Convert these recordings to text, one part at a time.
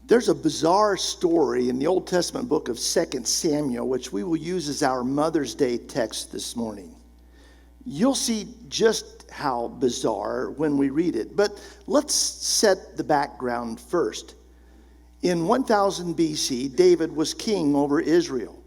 There's a bizarre story in the Old Testament book of 2 Samuel, which we will use as our Mother's Day text this morning. You'll see just how bizarre when we read it, but let's set the background first. In 1000 BC, David was king over Israel.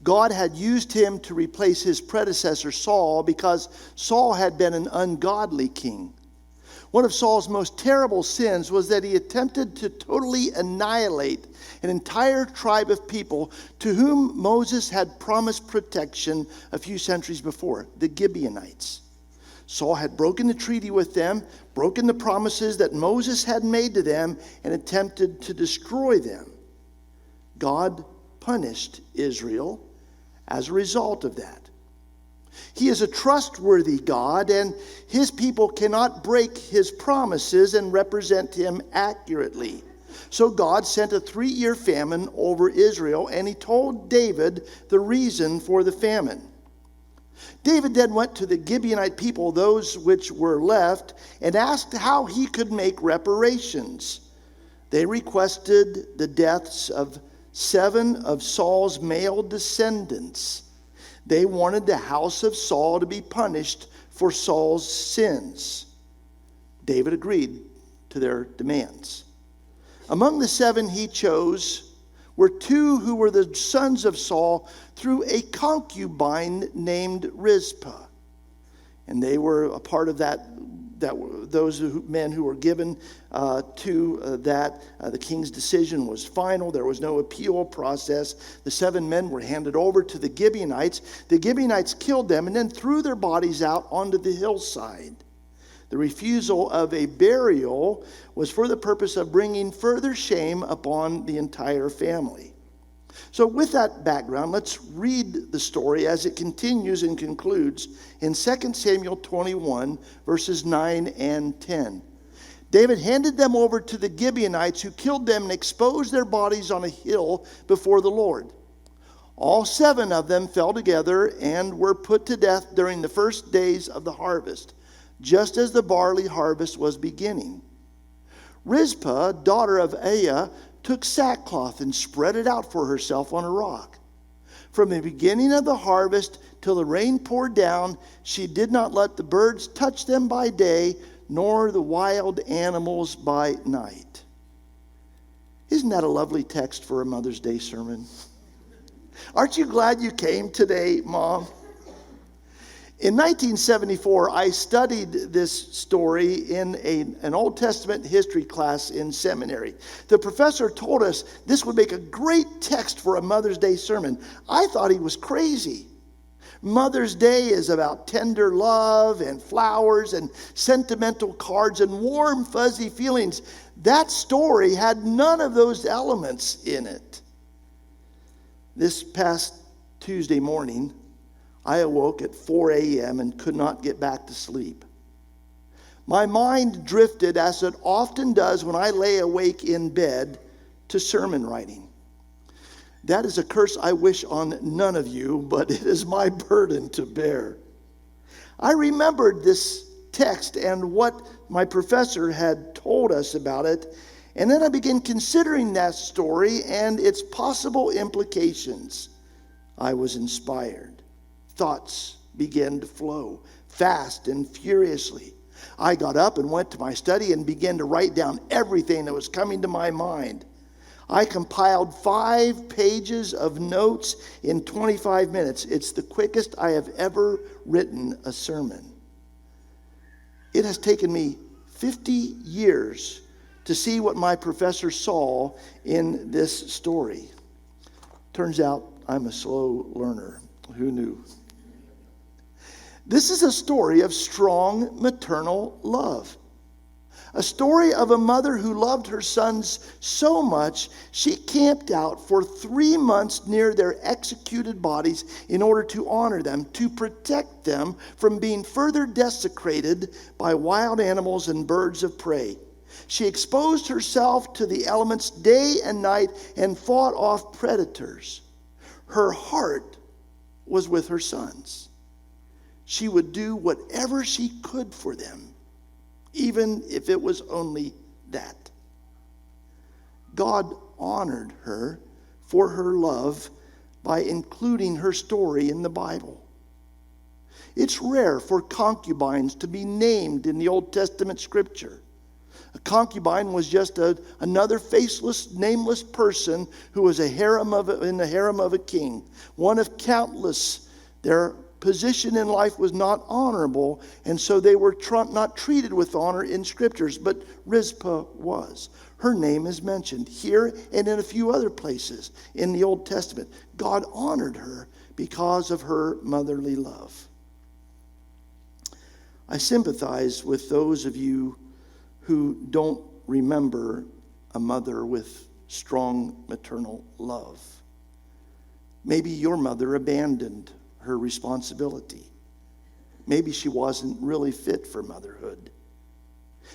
God had used him to replace his predecessor Saul because Saul had been an ungodly king. One of Saul's most terrible sins was that he attempted to totally annihilate an entire tribe of people to whom Moses had promised protection a few centuries before, the Gibeonites. Saul had broken the treaty with them, broken the promises that Moses had made to them, and attempted to destroy them. God punished Israel as a result of that. He is a trustworthy God, and his people cannot break his promises and represent him accurately. So God sent a 3-year famine over Israel, and he told David the reason for the famine. David then went to the Gibeonite people, those which were left, and asked how he could make reparations. They requested the deaths of 7 of Saul's male descendants. They wanted the house of Saul to be punished for Saul's sins. David agreed to their demands. Among the 7 he chose were 2 who were the sons of Saul through a concubine named Rizpah. And they were a part of those men who were given to that. The king's decision was final. There was no appeal process. The 7 men were handed over to the Gibeonites. The Gibeonites killed them and then threw their bodies out onto the hillside. The refusal of a burial was for the purpose of bringing further shame upon the entire family. So with that background, let's read the story as it continues and concludes in 2 Samuel 21, verses 9 and 10. David handed them over to the Gibeonites, who killed them and exposed their bodies on a hill before the Lord. All 7 of them fell together and were put to death during the first days of the harvest, just as the barley harvest was beginning. Rizpah, daughter of Aiah, took sackcloth and spread it out for herself on a rock. From the beginning of the harvest till the rain poured down, she did not let the birds touch them by day, nor the wild animals by night. Isn't that a lovely text for a Mother's Day sermon? Aren't you glad you came today, Mom? In 1974, I studied this story in an Old Testament history class in seminary. The professor told us this would make a great text for a Mother's Day sermon. I thought he was crazy. Mother's Day is about tender love and flowers and sentimental cards and warm, fuzzy feelings. That story had none of those elements in it. This past Tuesday morning, I awoke at 4 a.m. and could not get back to sleep. My mind drifted, as it often does when I lay awake in bed, to sermon writing. That is a curse I wish on none of you, but it is my burden to bear. I remembered this text and what my professor had told us about it, and then I began considering that story and its possible implications. I was inspired. Thoughts began to flow fast and furiously. I got up and went to my study and began to write down everything that was coming to my mind. I compiled 5 pages of notes in 25 minutes. It's the quickest I have ever written a sermon. It has taken me 50 years to see what my professor saw in this story. Turns out I'm a slow learner. Who knew? This is a story of strong maternal love. A story of a mother who loved her sons so much, she camped out for 3 months near their executed bodies in order to honor them, to protect them from being further desecrated by wild animals and birds of prey. She exposed herself to the elements day and night and fought off predators. Her heart was with her sons. She would do whatever she could for them, even if it was only that. God honored her for her love by including her story in the Bible. It's rare for concubines to be named in the Old Testament scripture. A concubine was just another faceless, nameless person who was in the harem of a king, one of countless. Their position in life was not honorable, and so they were not treated with honor in scriptures, but Rizpah was. Her name is mentioned here and in a few other places in the Old Testament. God honored her because of her motherly love. I sympathize with those of you who don't remember a mother with strong maternal love. Maybe your mother abandoned her responsibility. Maybe she wasn't really fit for motherhood.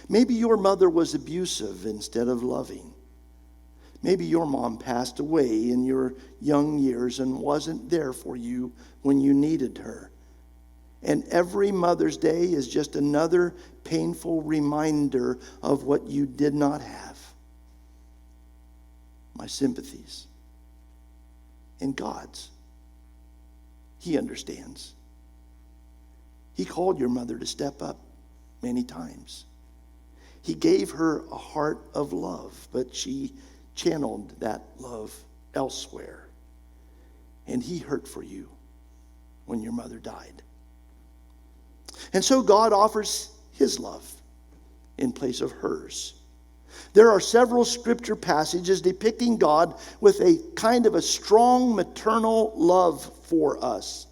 Maybe your mother was abusive instead of loving. Maybe your mom passed away in your young years and wasn't there for you when you needed her. And every Mother's Day is just another painful reminder of what you did not have. My sympathies. And God's. He understands. He called your mother to step up many times. He gave her a heart of love, but she channeled that love elsewhere. And he hurt for you when your mother died. And so God offers his love in place of hers. There are several scripture passages depicting God with a kind of a strong maternal love for us.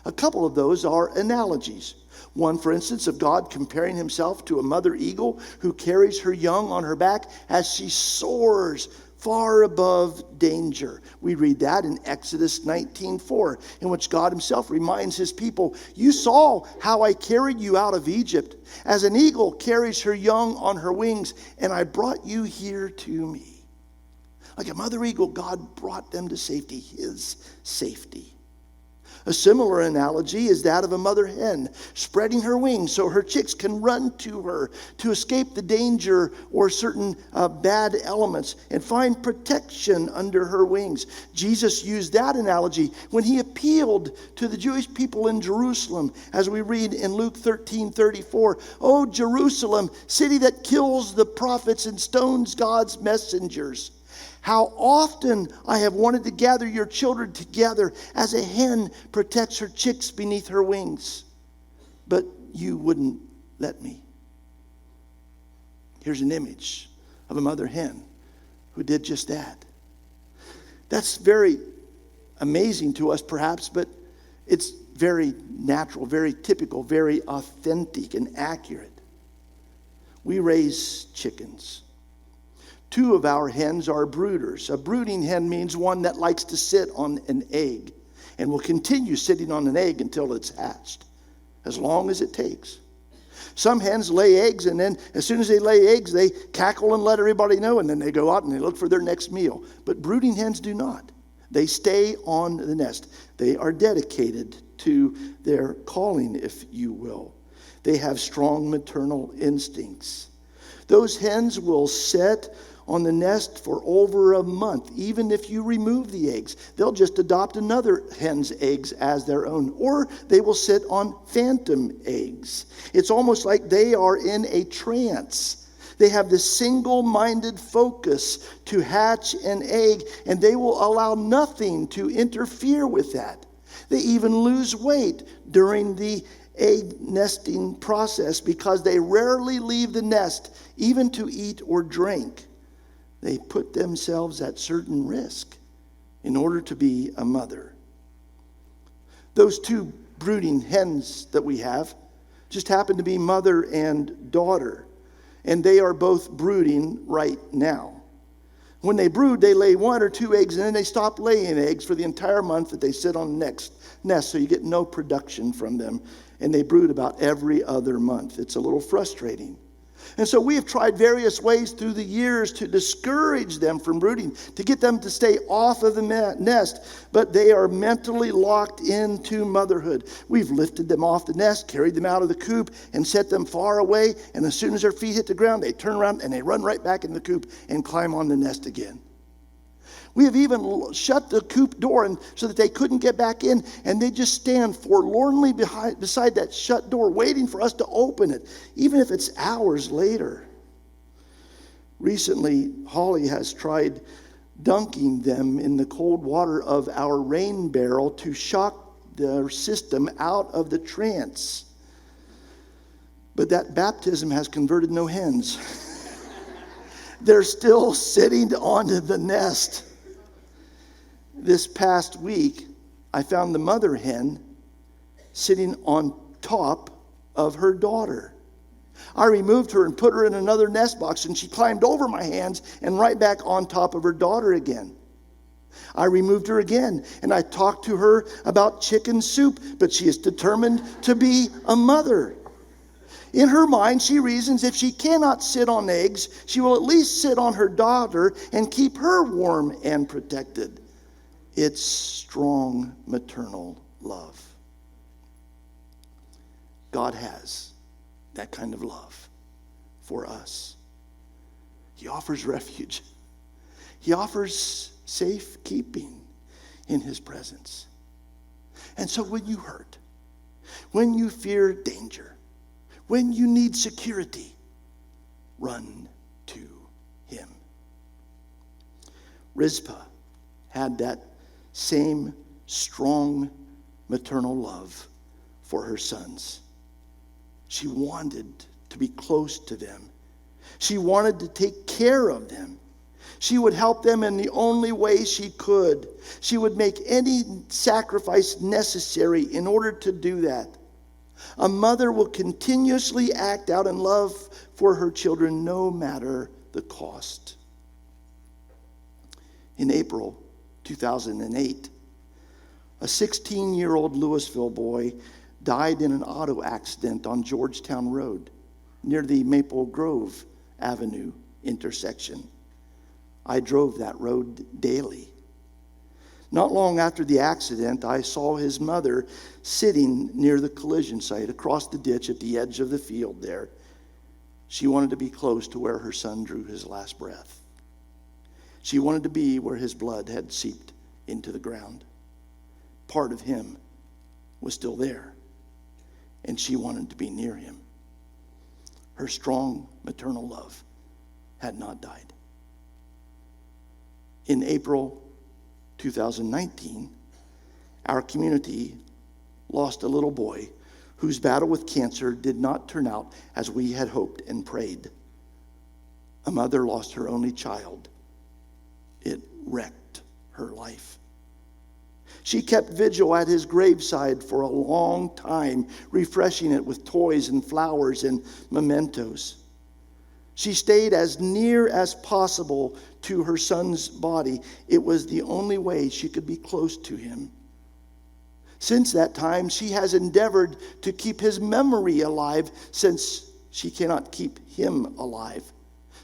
A couple of those are analogies. One, for instance, of God comparing himself to a mother eagle who carries her young on her back as she soars far above danger. We read that in Exodus 19:4, in which God himself reminds his people, "You saw how I carried you out of Egypt, as an eagle carries her young on her wings, and I brought you here to me." Like a mother eagle, God brought them to safety, his safety. A similar analogy is that of a mother hen spreading her wings so her chicks can run to her to escape the danger or certain bad elements and find protection under her wings. Jesus used that analogy when he appealed to the Jewish people in Jerusalem, as we read in Luke 13:34. "O Jerusalem, city that kills the prophets and stones God's messengers. How often I have wanted to gather your children together as a hen protects her chicks beneath her wings, but you wouldn't let me." Here's an image of a mother hen who did just that. That's very amazing to us perhaps, but it's very natural, very typical, very authentic and accurate. We raise chickens. 2 of our hens are brooders. A brooding hen means one that likes to sit on an egg and will continue sitting on an egg until it's hatched, as long as it takes. Some hens lay eggs, and then as soon as they lay eggs, they cackle and let everybody know, and then they go out and they look for their next meal. But brooding hens do not. They stay on the nest. They are dedicated to their calling, if you will. They have strong maternal instincts. Those hens will sit on the nest for over a month, even if you remove the eggs. They'll just adopt another hen's eggs as their own, or they will sit on phantom eggs. It's almost like they are in a trance. They have this single-minded focus to hatch an egg, and they will allow nothing to interfere with that. They even lose weight during the egg nesting process because they rarely leave the nest, even to eat or drink. They put themselves at certain risk in order to be a mother. Those 2 brooding hens that we have just happen to be mother and daughter, and they are both brooding right now. When they brood, they lay 1 or 2 eggs, and then they stop laying eggs for the entire month that they sit on the next nest, so you get no production from them, and they brood about every other month. It's a little frustrating. And so we have tried various ways through the years to discourage them from brooding, to get them to stay off of the nest, but they are mentally locked into motherhood. We've lifted them off the nest, carried them out of the coop, and set them far away, and as soon as their feet hit the ground, they turn around and they run right back in the coop and climb on the nest again. We have even shut the coop door so that they couldn't get back in, and they just stand forlornly beside that shut door waiting for us to open it, even if it's hours later. Recently, Holly has tried dunking them in the cold water of our rain barrel to shock their system out of the trance. But that baptism has converted no hens. They're still sitting onto the nest. This past week, I found the mother hen sitting on top of her daughter. I removed her and put her in another nest box, and she climbed over my hands and right back on top of her daughter again. I removed her again, and I talked to her about chicken soup, but she is determined to be a mother. In her mind, she reasons if she cannot sit on eggs, she will at least sit on her daughter and keep her warm and protected. It's strong maternal love. God has that kind of love for us. He offers refuge. He offers safekeeping in his presence. And so when you hurt, when you fear danger, when you need security, run to him. Rizpah had that same strong maternal love for her sons. She wanted to be close to them. She wanted to take care of them. She would help them in the only way she could. She would make any sacrifice necessary in order to do that. A mother will continuously act out in love for her children no matter the cost. In April 2008, a 16-year-old Louisville boy died in an auto accident on Georgetown Road near the Maple Grove Avenue intersection. I drove that road daily. Not long after the accident, I saw his mother sitting near the collision site across the ditch at the edge of the field there. She wanted to be close to where her son drew his last breath. She wanted to be where his blood had seeped into the ground. Part of him was still there, and she wanted to be near him. Her strong maternal love had not died. In April 2019, our community lost a little boy whose battle with cancer did not turn out as we had hoped and prayed. A mother lost her only child. It wrecked her life. She kept vigil at his graveside for a long time, refreshing it with toys and flowers and mementos. She stayed as near as possible to her son's body. It was the only way she could be close to him. Since that time, she has endeavored to keep his memory alive, since she cannot keep him alive.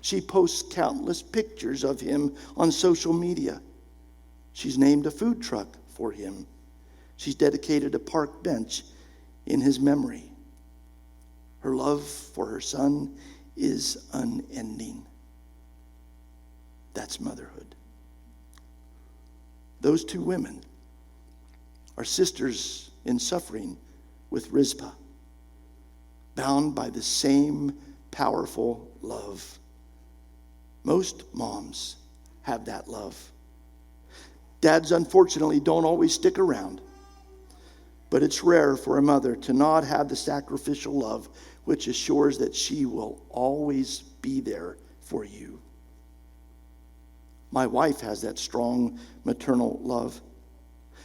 She posts countless pictures of him on social media. She's named a food truck for him. She's dedicated a park bench in his memory. Her love for her son is unending. That's motherhood. Those two women are sisters in suffering with Rizpah, bound by the same powerful love. Most moms have that love. Dads, unfortunately, don't always stick around. But it's rare for a mother to not have the sacrificial love which assures that she will always be there for you. My wife has that strong maternal love.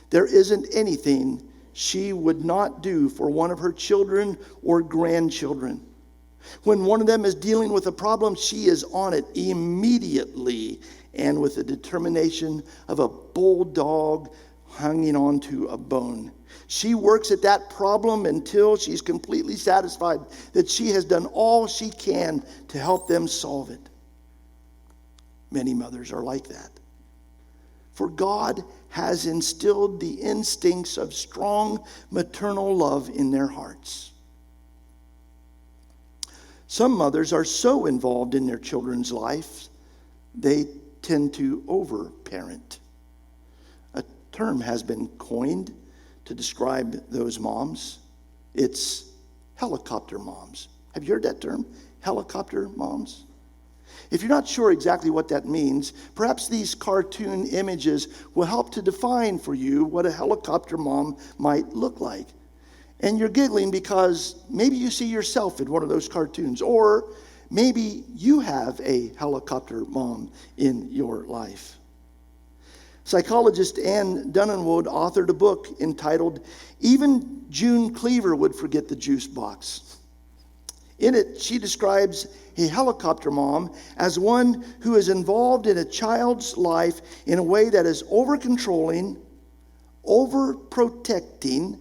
There isn't anything she would not do for one of her children or grandchildren. When one of them is dealing with a problem, she is on it immediately and with the determination of a bulldog hanging onto a bone. She works at that problem until she's completely satisfied that she has done all she can to help them solve it. Many mothers are like that. For God has instilled the instincts of strong maternal love in their hearts. Some mothers are so involved in their children's lives, they tend to overparent. A term has been coined to describe those moms. It's helicopter moms. Have you heard that term? Helicopter moms? If you're not sure exactly what that means, perhaps these cartoon images will help to define for you what a helicopter mom might look like. And you're giggling because maybe you see yourself in one of those cartoons, or maybe you have a helicopter mom in your life. Psychologist Ann Dunninwood authored a book entitled "Even June Cleaver Would Forget the Juice Box." In it, she describes a helicopter mom as one who is involved in a child's life in a way that is over-controlling, over-protecting,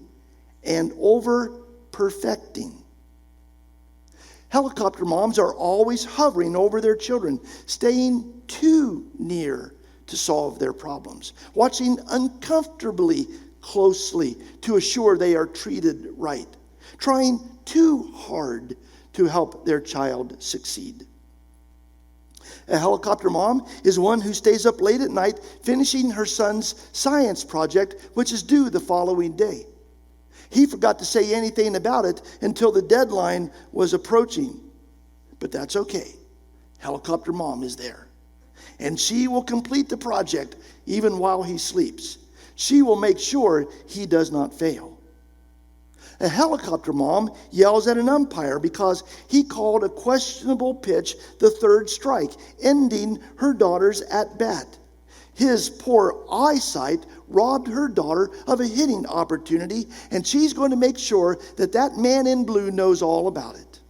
and over-perfecting. Helicopter moms are always hovering over their children, staying too near to solve their problems, watching uncomfortably closely to assure they are treated right, trying too hard to help their child succeed. A helicopter mom is one who stays up late at night finishing her son's science project, which is due the following day. He forgot to say anything about it until the deadline was approaching. But that's okay. Helicopter mom is there. And she will complete the project even while he sleeps. She will make sure he does not fail. A helicopter mom yells at an umpire because he called a questionable pitch the third strike, ending her daughter's at-bat. His poor eyesight robbed her daughter of a hitting opportunity, and she's going to make sure that that man in blue knows all about it.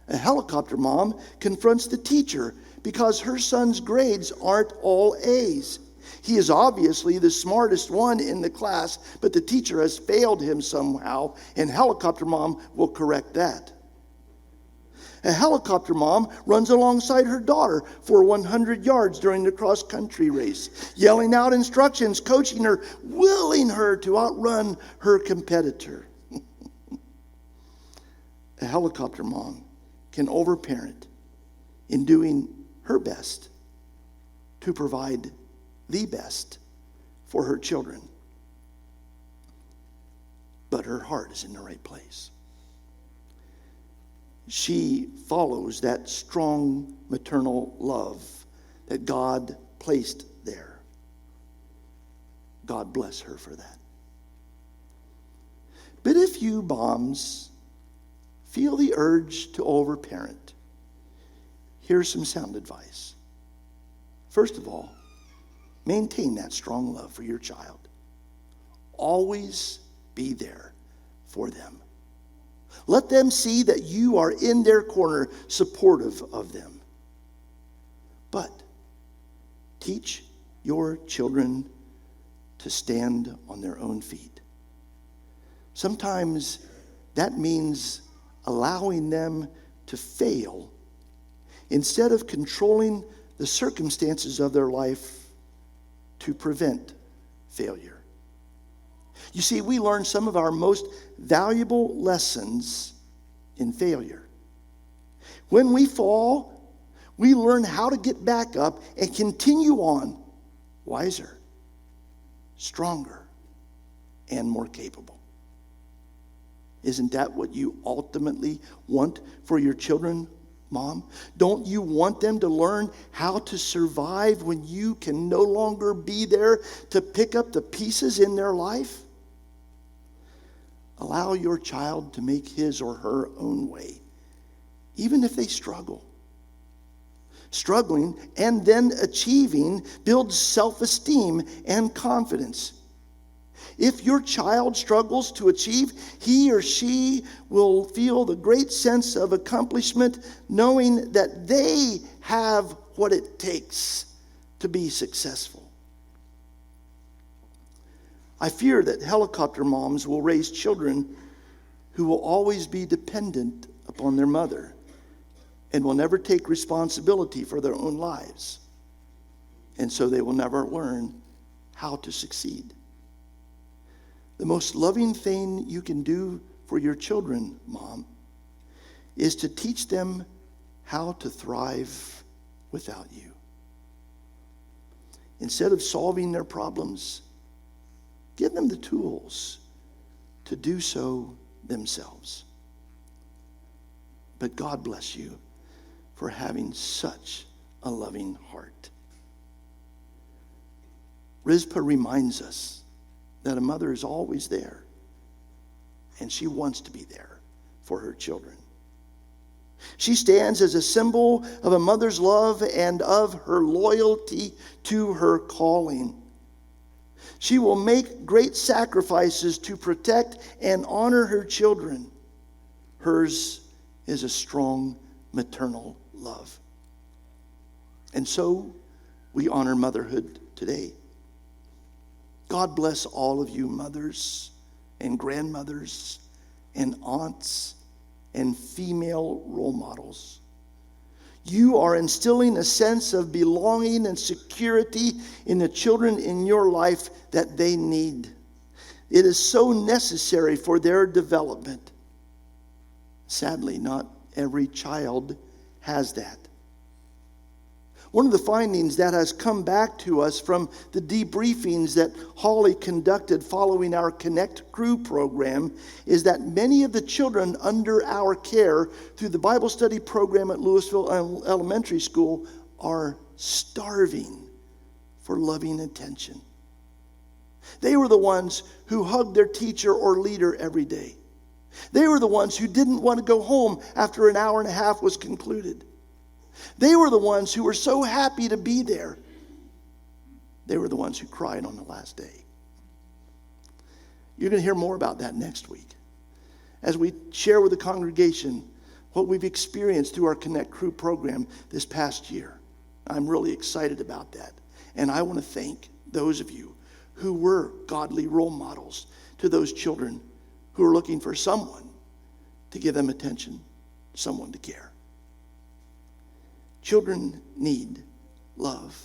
A helicopter mom confronts the teacher because her son's grades aren't all A's. He is obviously the smartest one in the class, but the teacher has failed him somehow, and helicopter mom will correct that. A helicopter mom runs alongside her daughter for 100 yards during the cross-country race, yelling out instructions, coaching her, willing her to outrun her competitor. A helicopter mom can overparent in doing her best to provide the best for her children. But her heart is in the right place. She follows that strong maternal love that God placed there. God bless her for that. But if you moms feel the urge to overparent, here's some sound advice. First of all, maintain that strong love for your child. Always be there for them. Let them see that you are in their corner, supportive of them. But teach your children to stand on their own feet. Sometimes that means allowing them to fail instead of controlling the circumstances of their life to prevent failure. You see, we learn some of our most valuable lessons in failure. When we fall, we learn how to get back up and continue on wiser, stronger, and more capable. Isn't that what you ultimately want for your children, Mom? Don't you want them to learn how to survive when you can no longer be there to pick up the pieces in their life? Allow your child to make his or her own way, even if they struggle. Struggling and then achieving builds self-esteem and confidence. If your child struggles to achieve, he or she will feel the great sense of accomplishment, knowing that they have what it takes to be successful. I fear that helicopter moms will raise children who will always be dependent upon their mother and will never take responsibility for their own lives. And so they will never learn how to succeed. The most loving thing you can do for your children, Mom, is to teach them how to thrive without you. Instead of solving their problems, give them the tools to do so themselves. But God bless you for having such a loving heart. Rizpah reminds us that a mother is always there, and she wants to be there for her children. She stands as a symbol of a mother's love and of her loyalty to her calling. She will make great sacrifices to protect and honor her children. Hers is a strong maternal love. And so we honor motherhood today. God bless all of you mothers and grandmothers and aunts and female role models. You are instilling a sense of belonging and security in the children in your life that they need. It is so necessary for their development. Sadly, not every child has that. One of the findings that has come back to us from the debriefings that Holly conducted following our Connect Crew program is that many of the children under our care through the Bible study program at Louisville Elementary School are starving for loving attention. They were the ones who hugged their teacher or leader every day. They were the ones who didn't want to go home after an hour and a half was concluded. They were the ones who were so happy to be there. They were the ones who cried on the last day. You're going to hear more about that next week as we share with the congregation what we've experienced through our Connect Crew program this past year. I'm really excited about that. And I want to thank those of you who were godly role models to those children who are looking for someone to give them attention, someone to care. Children need love,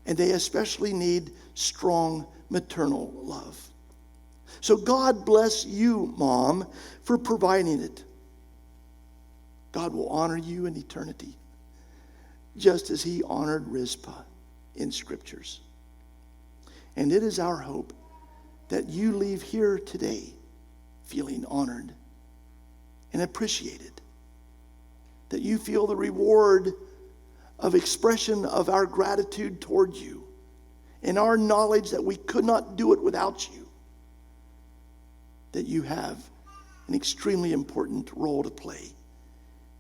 and they especially need strong maternal love. So God bless you, Mom, for providing it. God will honor you in eternity, just as he honored Rizpah in scriptures. And it is our hope that you leave here today feeling honored and appreciated, that you feel the reward of expression of our gratitude toward you and our knowledge that we could not do it without you, that you have an extremely important role to play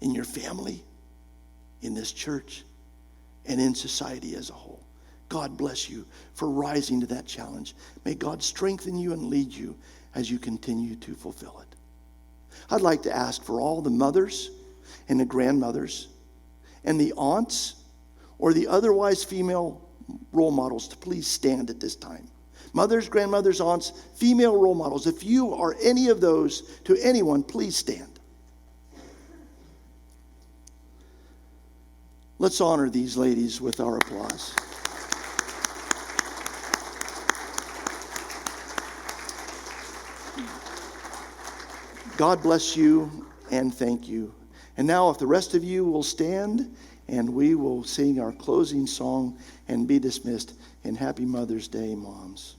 in your family, in this church, and in society as a whole. God bless you for rising to that challenge. May God strengthen you and lead you as you continue to fulfill it. I'd like to ask for all the mothers and the grandmothers and the aunts or the otherwise female role models to please stand at this time. Mothers, grandmothers, aunts, female role models. If you are any of those to anyone, please stand. Let's honor these ladies with our applause. God bless you and thank you. And now if the rest of you will stand and we will sing our closing song and be dismissed. And happy Mother's Day, moms.